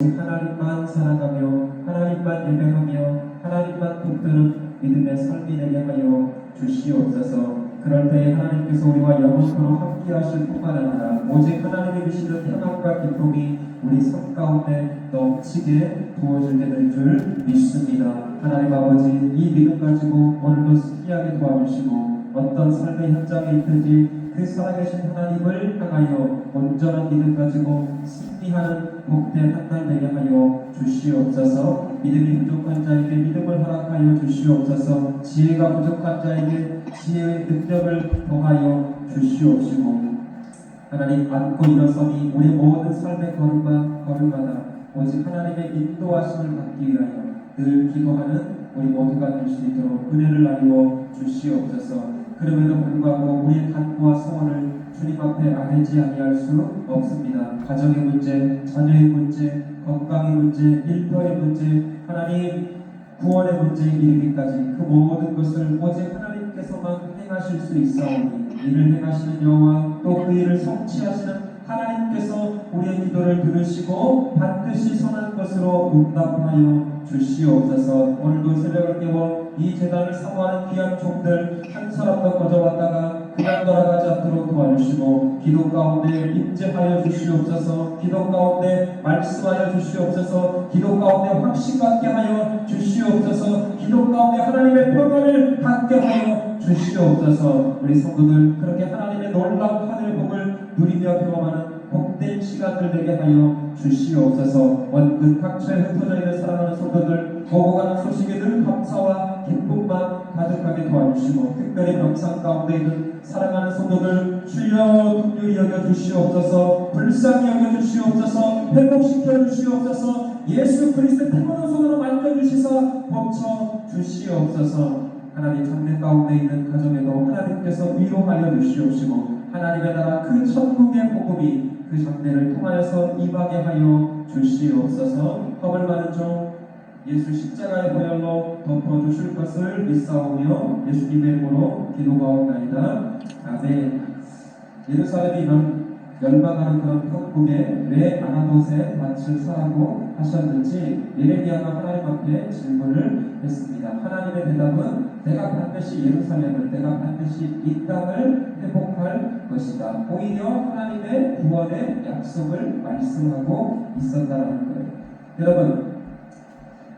하나님만 사랑하며 하나님만 예배하며 하나님만 붙드는 믿음의 삶이 되게 하여 주시옵소서. 그럴 때에 하나님께서 우리와 영원토록 함께 하실 뿐만 아니라 오직 하나님이 주시는 평안과 기쁨이 우리 삶 가운데 넘치게 부어지게 될 줄 믿습니다. 하나님 아버지, 이 믿음 가지고 오늘도 승리하게 도와주시고 어떤 삶의 현장에 있든지 그 살아계신 하나님을 향하여 온전한 믿음 가지고 승리하는 복된 한 날 되게 하여 주시옵소서. 믿음이 부족한 자에게 믿음을 허락하여 주시옵소서. 지혜가 부족한 자에게 지혜의 능력을 더하여 주시옵시고, 하나님 안고 일어서니 우리 모든 삶의 걸음마다 오직 하나님의 인도하심을 받기 위하여 늘 기도하는 우리 모두가 될 수 있도록 은혜를 나누어 주시옵소서. 그럼에도 불구하고 우리의 간구와 소원을 주님 앞에 아뢰지 아니할 수 없습니다. 가정의 문제, 자녀의 문제, 건강의 문제, 일터의 문제, 하나님 구원의 문제에 이르기까지 그 모든 것을 오직 하나님께서만 행하실 수 있사오니 이를 행하시는 여호와 또 그 일을 성취하시는 하나님께서 우리의 기도를 들으시고 반드시 선한 것으로 응답하여 주시옵소서. 오늘도 새벽을 깨워 이 제단을 사모하는 귀한 종들 한 사람도 거저왔다가 그냥 돌아가지 않도록 도와주시고 기도 가운데 임재하여 주시옵소서. 기도 가운데 말씀하여 주시옵소서. 기도 가운데 확신 갖게 하여 주시옵소서. 기도 가운데 하나님의 평안을 갖게 하여 주시옵소서. 우리 성도들 그렇게 하나님의 놀라운 하늘 복을 누리며 경험하는 복된 시간들 되게 하여 주시옵소서. 원근 각처에 흩어져 있는 사랑하는 성도들 오고 가는 소식에 늘 감사와 기쁨만 가득하게 도와주시고 특별히 병상 가운데 있는 사랑하는 성도들 주여 긍휼히 여겨 주시옵소서. 불쌍히 여겨 주시옵소서. 회복시켜 주시옵소서. 예수 그리스도의 피고는 손으로 만져주시사 고쳐 주시옵소서. 하나님 장래 가운데 있는 가정에도 하나님께서 위로하여 주시옵시고 하나님의 나라 그 천국의 복음이 그 장래를 통하여서 임하게 하여 주시옵소서. 허물 많은 종 예수 십자가의 보혈로 덮어주실 것을 믿사오며 예수님의 이름으로 기도하옵나이다. 아멘. 예루살렘이 열망하는 그런 천국에 왜 아나돗의 밭을 사라고 하셨는지 예레미야가 하나님 앞에 질문을 했습니다. 하나님의 대답은 내가 반드시 예루살렘을, 내가 반드시 이 땅을 회복할 것이다. 오히려 하나님의 구원의 약속을 말씀하고 있었다는 거예요. 여러분,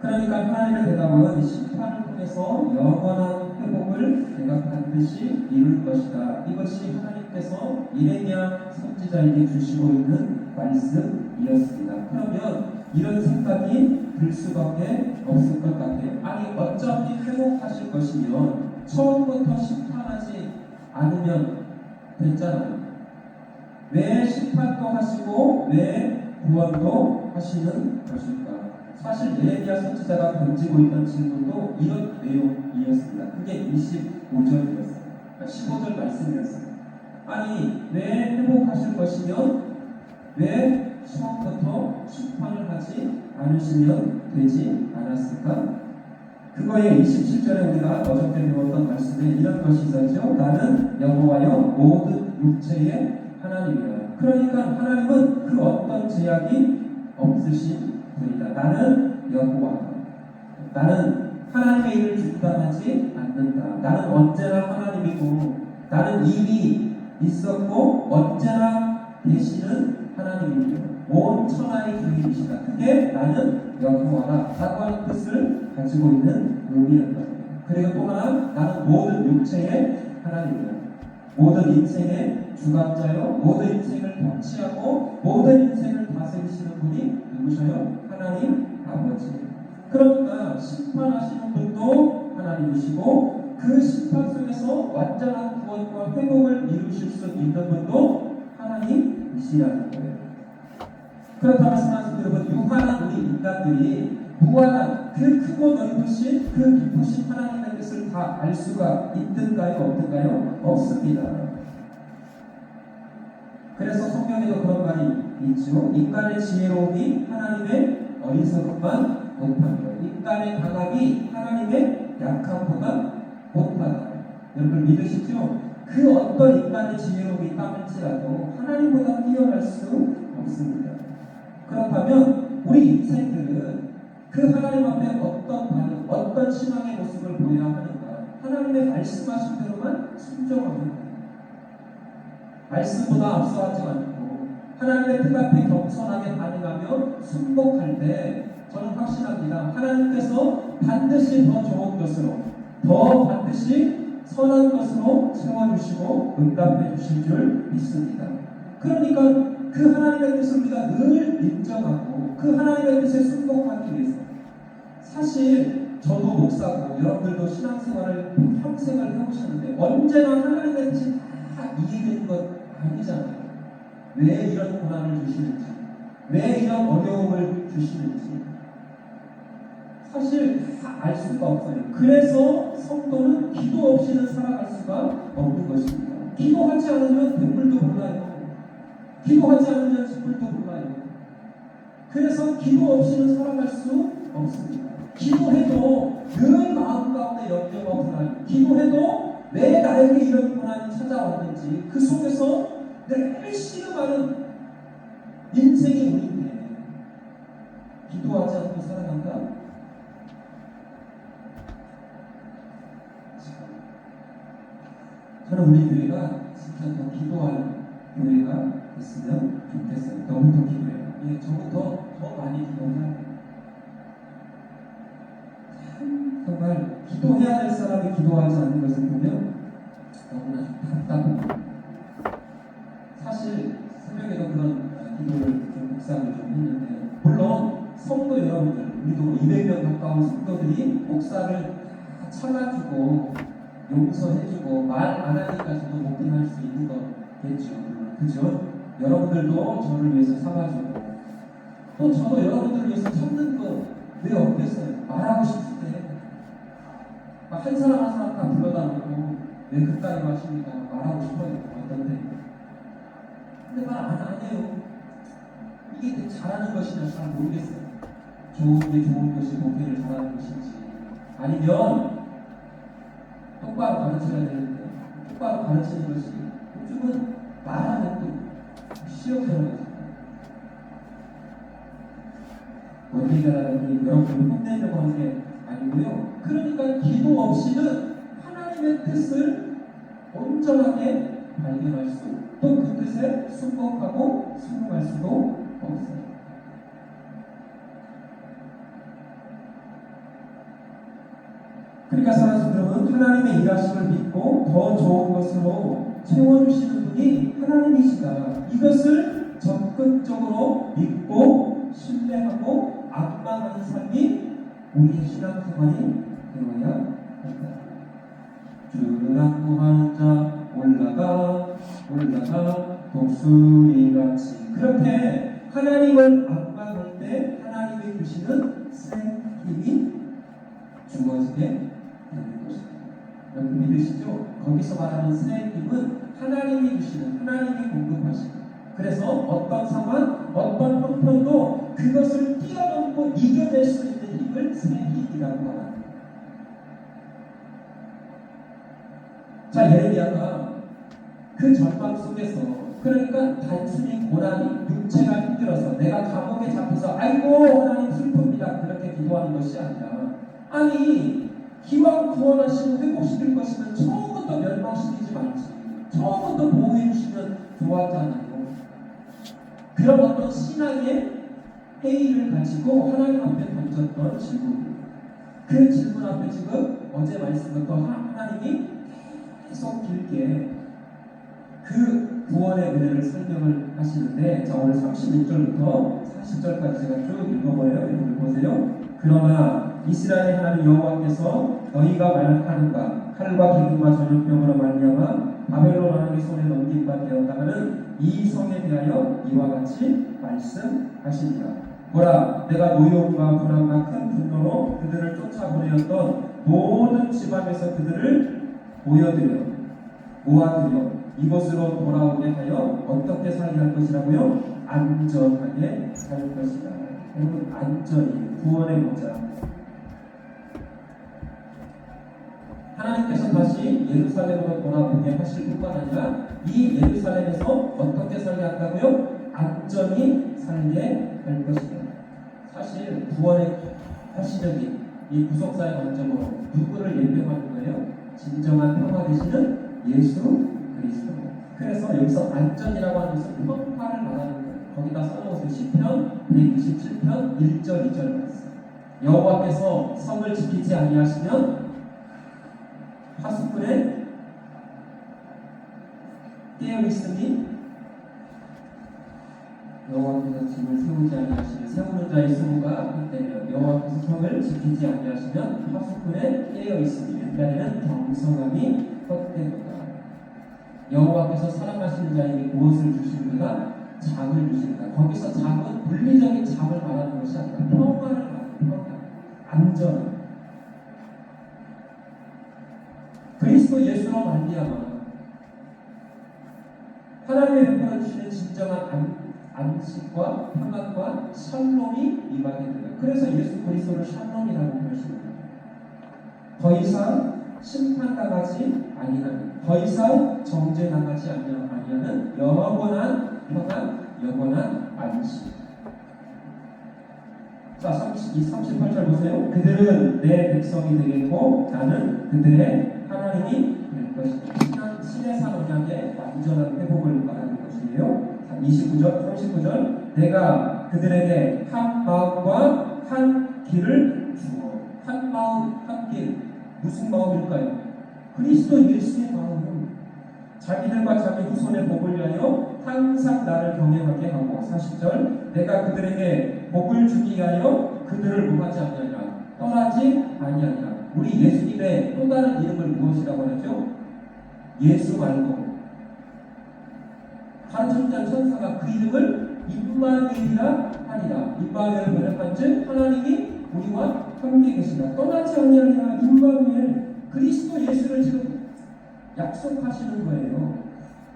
그러니까 하나님의 대답은 심판을 통해서 영원한 회복을 내가 반드시 이룰 것이다. 이것이 하나님께서 예레미야 선지자에게 주시고 있는 말씀이었습니다. 그러면 이런 생각이 들 수밖에 없을 것 같아요. 아니 어차피 회복하실 것이면 처음부터 심판하지 않으면 됐잖아요. 왜 심판도 하시고 왜 구원도 하시는 것일까? 사실 예레미야 선지자가 던지고 있던 질문도 이런 내용이었습니다. 그게 25절이었어요. 그러니까 15절 말씀이었어요. 아니 왜 회복하실 것이면 왜 처음부터 심판을 하지 않으시면 되지 않았을까? 그거에 27절에 우리가 어저께 배웠던 말씀에 이런 것이 있었죠. 나는 여호와여 모든 육체의 하나님이라. 그러니까 하나님은 그 어떤 제약이 없으신 분이다. 나는 여호와. 나는 하나님의 일을 중단하지 않는다. 나는 언제나 하나님이고 나는 이미 있었고 언제나 계시는 하나님이며 온 천하의 주인이시다. 그게 나는 여호와라 라고 하는 뜻을 가지고 있는 의미였다. 그리고 또 하나 나는 모든 육체의 하나님이다. 모든 인생의 주관자요 모든 인생을 통치하고 모든 인생을 다스리시는 분이 누구셔요? 하나님 아버지. 그러니까 심판하시는 분도 하나님이시고 그 심판 속에서 완전한 구원과 회복을 이루실 수 있는 분도 하나님이시라는 거예요. 그렇다고 생각하시면 여러분 유한한 우리 인간들이 무한한 그 크고 넓으신 그 깊으신 하나님의 뜻을 다 알 수가 있든가요? 없든가요? 없습니다. 그래서 성경에도 그런 말이 있죠. 인간의 지혜로움이 하나님의 어리석음만 못하다. 인간의 강함이 하나님의 약함보다 못하다. 여러분 믿으시죠? 그 어떤 인간의 지혜로움이 있다 할지라도 하나님보다 뛰어날 수 없습니다. 그렇다면 우리 인생들은 그 하나님 앞에 어떤 반응, 어떤 신앙의 모습을 보여야 하는가? 하나님의 말씀하신 대로만 순종하면 돼요. 말씀보다 앞서하지 않고 하나님의 뜻 앞에 겸손하게 반응하며 순복할 때 저는 확신합니다. 하나님께서 반드시 더 좋은 것으로, 더 반드시 선한 것으로 채워주시고 응답해 주실 줄 믿습니다. 그러니까 그 하나님의 뜻을 우리가 늘 인정하고 그 하나님의 뜻에 순복하기 위해서, 사실 저도 목사고 여러분들도 신앙생활을 평생을 해보셨는데 언제나 하나님의 뜻이 다 이해되는 것 아니잖아요. 왜 이런 고난을 주시는지, 왜 이런 어려움을 주시는지 사실 다 알 수가 없어요. 그래서 성도는 기도 없이는 살아갈 수가 없는 것입니다. 기도하지 않으면 뱀물도 몰라요. 기도하지 않으면 쥐물도 몰라요. 그래서 기도 없이는 살아갈 수 없습니다. 기도해도 늘 마음 가운데 염려와 불안, 기도해도 왜 나에게 이런 고난이 찾아왔는지 그 속에서 늘 씨름하는 인생이 우리인데 기도하지 않고 살아간다? 저는 우리 교회가 진짜 더 기도하는 교회가 됐으면 좋겠어요. 너무 더 기도해요. 예, 저부터 더 많이 기도해야 돼요. 정말 기도해야 될 사람이 기도하지 않는 것을 보면 너무나 좀 답답합니다. 사실 새벽에도 그런 기도를 좀 묵상을 좀 했는데, 물론 성도 여러분들, 우리도 200명 가까운 성도들이 목사를 다 찾아주고 용서해주고 말 안 하니까 저도 목표할 수 있는 거겠죠. 그죠? 여러분들도 저를 위해서 참아주고 또 저도 여러분들을 위해서 참는 거 왜 없겠어요? 말하고 싶을 때 한 사람 한 사람 다 불러다니고 왜 그따위 마십니까? 말하고 싶어요. 어떤데? 근데 말 안 해요. 이게 잘하는 것이냐 잘 모르겠어요. 좋은 게 좋은 것이 목회를 잘하는 것인지, 아니면 똑바로 가르쳐야 되는데 똑바로 가르치는 것이 요즘은 말하는 또 시험처럼 해요. 어디가 나가니 여러분을 혼내려고 하는 게 아니고요. 그러니까 기도 없이는 하나님의 뜻을 온전하게 발견할 수, 또 그 뜻에 순복하고 순응할 수도 없어요. 그러니까 사랑하는 하나님의 일하심을 믿고 더 좋은 것으로 채워주시는 분이 하나님이시다. 이것을 적극적으로 믿고 신뢰하고 악망하는 삶이 우리의 신앙생활이 되어야 한다. 주를 안무하는 자 올라가 독수리같이, 그렇게 하나님을 악망할 때 하나님이 주시는 새 힘이 주어지게 되는 것입니다. 여러분 믿으시죠? 거기서 말하는 새 힘은 하나님이 주시는, 하나님이 공급하시는, 그래서 어떤 상황, 어떤 형편도 그것을 뛰어넘고 이겨낼 수 있는 힘을 새 힘이라고 말합니다. 자, 예레미야가 그 전망 속에서, 그러니까 단순히 고난이, 육체가 힘들어서 내가 감옥에 잡혀서 아이고 하나님 슬픕니다 그렇게 기도하는 것이 아니라, 아니 기왕 구원하시고 회복시킬 것이면 처음부터 멸망시키지 말지, 처음부터 보호해 주시면 좋았잖아요. 그런 어떤 신앙의 회의를 가지고 하나님 앞에 던졌던 질문, 그 질문 앞에 지금 어제 말씀부터 하나님이 계속 길게 그 구원의 은혜를 설명을 하시는데, 자 오늘 31절부터 40절까지 제가 쭉 읽어보아요. 여러분들 보세요. 그러나 이스라엘의 하나님 여호와께서 너희가 말하는가, 칼과 기근과 전염병으로 말미암아 바벨론 왕의 손에 넘김바 되었다가는 이 성에 대하여 이와 같이 말씀하시니라. 보라, 내가 노여움과 불안과 큰 분노로 그들을 쫓아보내었던 모든 지방에서 그들을 모아들여 이곳으로 돌아오게 하여 어떻게 살게 할 것이라고요? 안전하게 살 것이다. 여러분, 안전이 구원의 모자. 하나님께서 다시 예루살렘으로 돌아오게 하실 뿐만 아니라 이 예루살렘에서 어떻게 살게 한다고요? 안전히 살게 할 것이다. 사실 구원의 가시적인 이 구속사의 관점으로 누구를 예표하는 거예요? 진정한 평화 되시는 예수 그리스도. 그래서 여기서 안전이라고 하는 것은 평화를 말하는 거예요. 거기다 써놓으세요. 시편 127편 1절 2절 말씀. 여호와께서 성을 지키지 아니하시면 파수꾼의 깨어 있으니 여호와께서 집을 세우지 아니하시면 세우는 자의 수고가 한때며 여호와께서 성을 지키지 아니하시면 파수꾼의 깨어 있으니 그날에는 경성함이 헛되도다. 여호와께서 사랑하시는 자에게 무엇을 주시는가? 잠을 주신다. 거기서 잠은 물리적인 잠을 말하는 것이 아니라 평화를 말하는 평화, 안전. 그리스도 예수로 말미암아 하나님의 베풀어 주시는 진정한 안식과 평안과 샬롬이 임하게 된다. 그래서 예수 그리스도를 샬롬이라고 부르십니다. 더 이상 심판당하지 아니하는, 더 이상 정죄당하지 아니하는 영원한 평안, 영원한 안식. 자, 38절 보세요. 그들은 내 백성이 되겠고 나는 그들의 하나님이 될 것이다. 신의 산 언약의 완전한 회복을 말하는 것이에요. 29절, 39절. 내가 그들에게 한 마음과 한 길을 주어. 한 마음, 한 길. 무슨 마음일까요? 그리스도 예수의 마음은 자기들과 자기 후손의 복을 위하여 항상 나를 경외하게 하고. 40절. 내가 그들에게 복을 주기 위하여 그들을 뭐하지 아니하리라, 떠나지 아니하리라. 우리 예수님의 또 다른 이름을 무엇이라고 하죠? 예수 말고 가르쳤던 천사가 그 이름을 임마누엘이라 하리라. 임마누엘을 번역한 즉 하나님이 우리와 함께 계신다. 떠나지 아니하리라. 임마누엘, 그리스도 예수를 지금 약속하시는 거예요.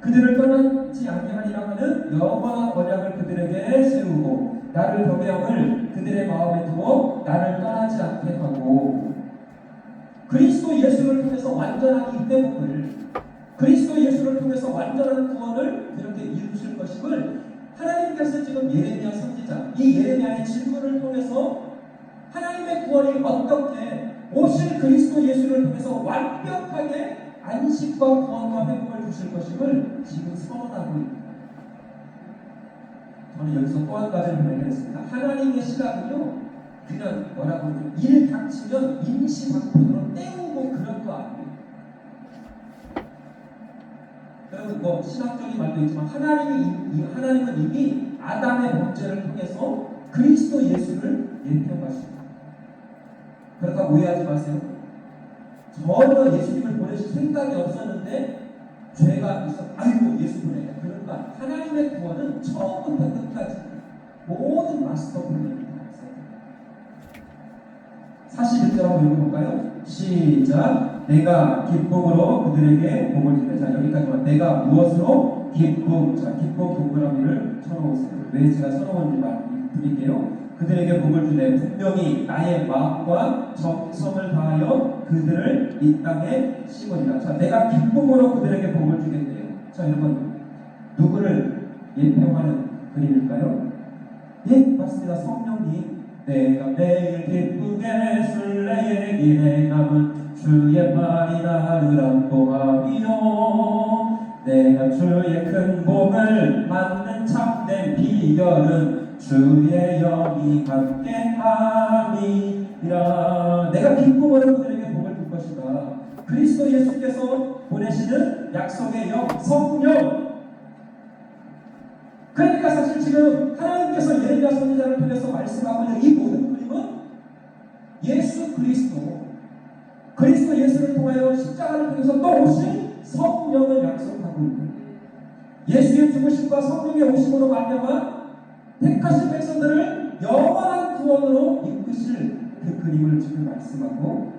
그들을 떠나지 아니하리라 하는 영원한 언약을 그들에게 세우고 나를 경외함을 그들의 마음에 두어 나를 떠나지 않게 하고, 그리스도 예수를 통해서 완전한 입대복을, 그리스도 예수를 통해서 완전한 구원을 이렇게 이루실 것임을 하나님께서 지금 예레미야 선지자, 이 예레미야의 질문을 통해서 하나님의 구원이 어떻게 오실 그리스도 예수를 통해서 완벽하게 안식과 구원과 회복을 주실 것임을 지금 선언하고 있습니다. 저는 여기서 또 한 가지를 발견했습니다. 하나님의 시각은요, 그냥 뭐라고 그러죠? 일 닥치면 임시방편으로 때우고 그런 거 아니에요. 여러분, 뭐 신학적인 말도 있지만 하나님은 이미 아담의 범죄를 통해서 그리스도 예수를 예표하십니다. 그러니까 오해하지 마세요. 전혀 예수님을 보내실 생각이 없었는데 죄가 있어, 아이고 예수 보내야. 그러니까 하나님의 구원은 처음부터 끝까지 모든 마스터 플랜입니다. 41절 한번 읽어볼까요? 시작. 내가 기쁨으로 그들에게 복을 주겠다. 자, 여기까지만. 내가 무엇으로? 기쁨. 자, 기쁨 동그라미를 쳐놓으세요. 왜 제가 쳐놓은지 말드릴게요. 그들에게 복을 주되 분명히 나의 마음과 정성을 다하여 그들을 이 땅에 심으리라. 자, 내가 기쁨으로 그들에게 복을 주겠대요. 자, 여러분, 누구를 예표하는 그림일까요? 예, 맞습니다. 성령님. 내가 매일 기쁘게 술래의 길에 남은 주의 말이 나를 안보하며 내가 주의 큰 복을 받는 참된 비결은 주의 영이 함께함이라. 내가 기쁨으로 그들에게 복을 줄 것이다. 그리스도 예수께서 보내시는 약속의 영, 성령. 그러니까 사실 지금 하나님께서 예레미야 선지자를 통해서 말씀하고 있는 이 모든 그림은 예수 그리스도 예수를 통하여 십자가를 통해서 또 오신 성령을 약속하고 있는, 예수의 죽으심과 성령의 오심으로 말미암아 택하신 백성들을 영원한 구원으로 이끄실 그 그림을 지금 말씀하고,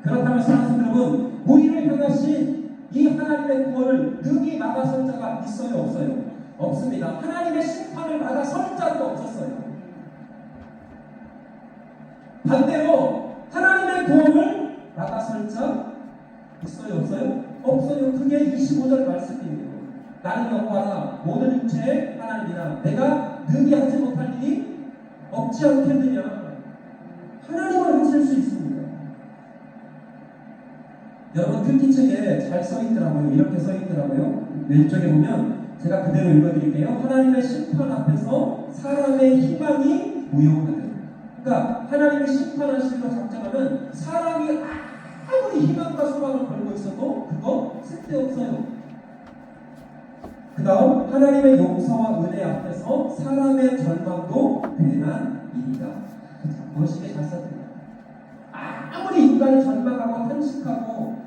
그렇다면 사랑하는 여러분, 우리를 향하신 이 하나님의 구원을 능히 막아설 자가 있어요, 없어요? 없습니다. 하나님의 심판을 막아설 자도 없었어요. 반대로 하나님의 구원을 막아설 자 있어요, 없어요? 없어요. 그게 25절 말씀이에요. 나는 여호와라 모든 육체의 하나님이라 내가 능히 하지 못할 일이 없지 않겠느냐? 하나님은 하실 수 있습니다. 여러분 특기책에 잘 써있더라고요. 이렇게 써있더라고요. 왼쪽에 보면 제가 그대로 읽어드릴게요. 하나님의 심판 앞에서 사람의 희망이 무용하는. 그러니까 하나님이 심판하시는 걸 작정하면 사람이 아무리 희망과 소망을 걸고 있어도 그거 쓸데없어요. 그 다음 하나님의 용서와 은혜 앞에서 사람의 절망도 괜한 일이다. 멋있게 잘 썼습니다. 아무리 인간이 절망하고 탄식하고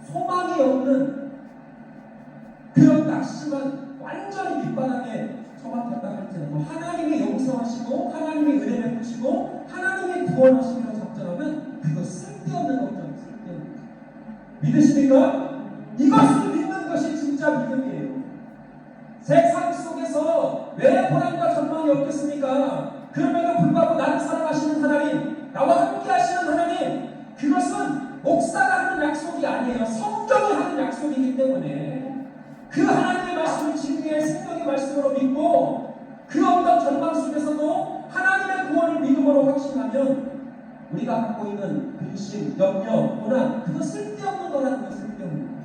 소망이 없는 그런 낙심한 완전히 밑바닥에 처박혔다 할지라도 하나님이 용서하시고 하나님이 은혜 베푸시고 하나님이 구원하시기로 작정하면 그거 쓸데없는 걱정, 쓸데없는 걱정. 믿으십니까? 이것을 믿는 것이 진짜 믿음이에요. 세상 속에서 왜 고난과 절망이 없겠습니까? 그럼에도 불구하고 나를 사랑하시는 하나님, 나와 함께 하시는 하나님, 그것은 목사가 하는 약속이 아니에요. 성경이 하는 약속이기 때문에 그 하나님의 말씀을 진리의 생명의 말씀으로 믿고 그 어떤 절망 속에서도 하나님의 구원을 믿음으로 확신하면 우리가 갖고 있는 근심, 염려, 고난, 그거 쓸데없는 거라는 거, 쓸데없는 거.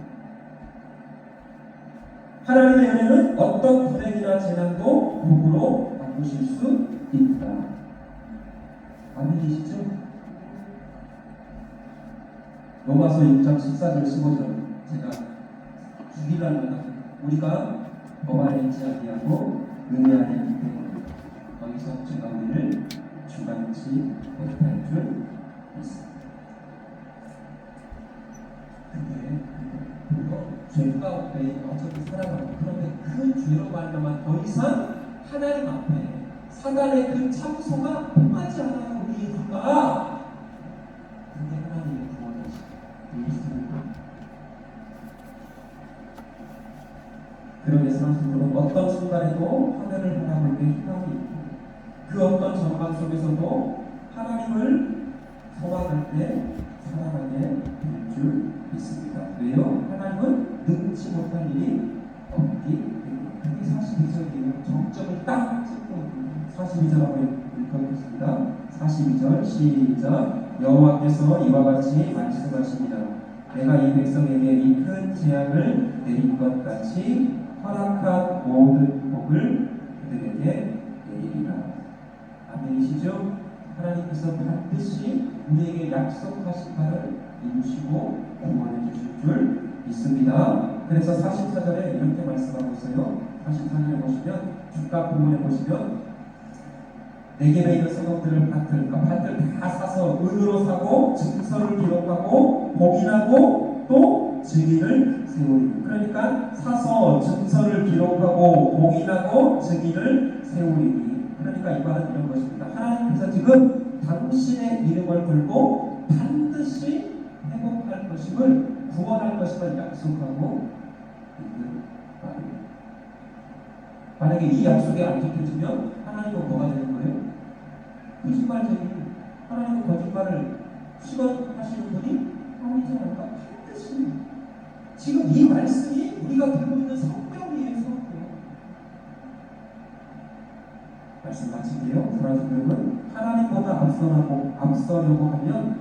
하나님의 은혜는 어떤 불행이나 재난도 복으로 바꾸실 수 있다. 아멘이시죠? 로마서 6장 14절 15절 제가 주기랄마다 우리가 법 아래 있지 아니하고 은혜 아래 있기 때문에 거기서 주가 우리를 주관치 못할 줄 믿습니다. 그거 죄 가운데 어차피 살아가고 그런데 그 죄로 말미암아 더 이상 하나님 앞에 사단의 그 참소가 통하지 않아요. 우리 예수가 그게 하나님의 구원이시죠. 예수님과 그러면서 여러분 어떤 순간에도 하늘을 바라볼 때 희망이 있고 그 어떤 전망 속에서도 하나님을 소망할 때 살아가게 될 줄 있습니다. 왜요? 하나님은 능치 못할 일이 없기 때문에. 그게 42절이에요. 정점을 딱 찍고 42절하고 읽어보겠습니다. 42절 시작. 여호와께서 이와 같이 말씀하십니다. 내가 이 백성에게 이 큰 재앙을 내린 것 같이 허락한 모든 복을 그들에게 내리리라. 아멘이시죠? 하나님께서 반드시 우리에게 약속하신 바를 이루시고 구원해 주실 줄 믿습니다. 그래서 44절에 이렇게 말씀하고 있어요. 44절에 보시면 주가 부분에 보시면 내게 있는 성경들을 밭을 다 사서 은으로 사고 증서를 기록하고 복인하고 또 증인을 세우리. 그러니까 사서 증서를 기록하고 복인하고 증인을 세우리. 그러니까 이 말은 이런 것입니다. 하나님께서 지금 당신의 이름을 걸고 반드시 회복할 것임을 구원할 것임을 약속하고 있는 말입니다. 만약에 이 약속이 안 지켜지면 하나님은 뭐가 되는 거예요? 거짓말쟁이. 하나님은 거짓말을 시건하시는 분이 아니잖아요. 반드시 지금 이 말씀이 우리가 들고 있는 성경이에요. 성경. 말씀 마칠게요. 브라질은 하나님보다 앞서려고 하면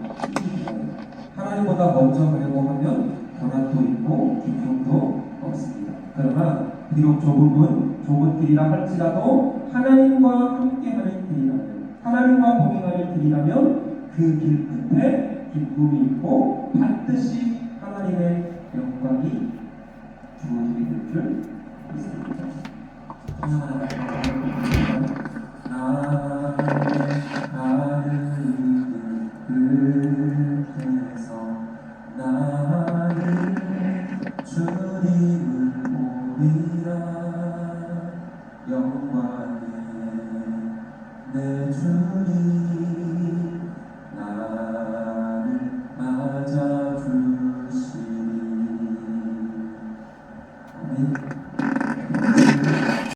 하나님보다 먼저 가려고 하면 고난도 있고 기쁨도 없습니다. 그러나 비록 좁은 길이라 할지라도 하나님과 함께하는 길이라면 하나님과 동행하는 길이라면 그 길 끝에 기쁨이 있고 반드시 하나님의 영광이 주어지게 될 줄 믿습니다. 나는 끝에서 나는 주님을 보리라. 영광이 내 주님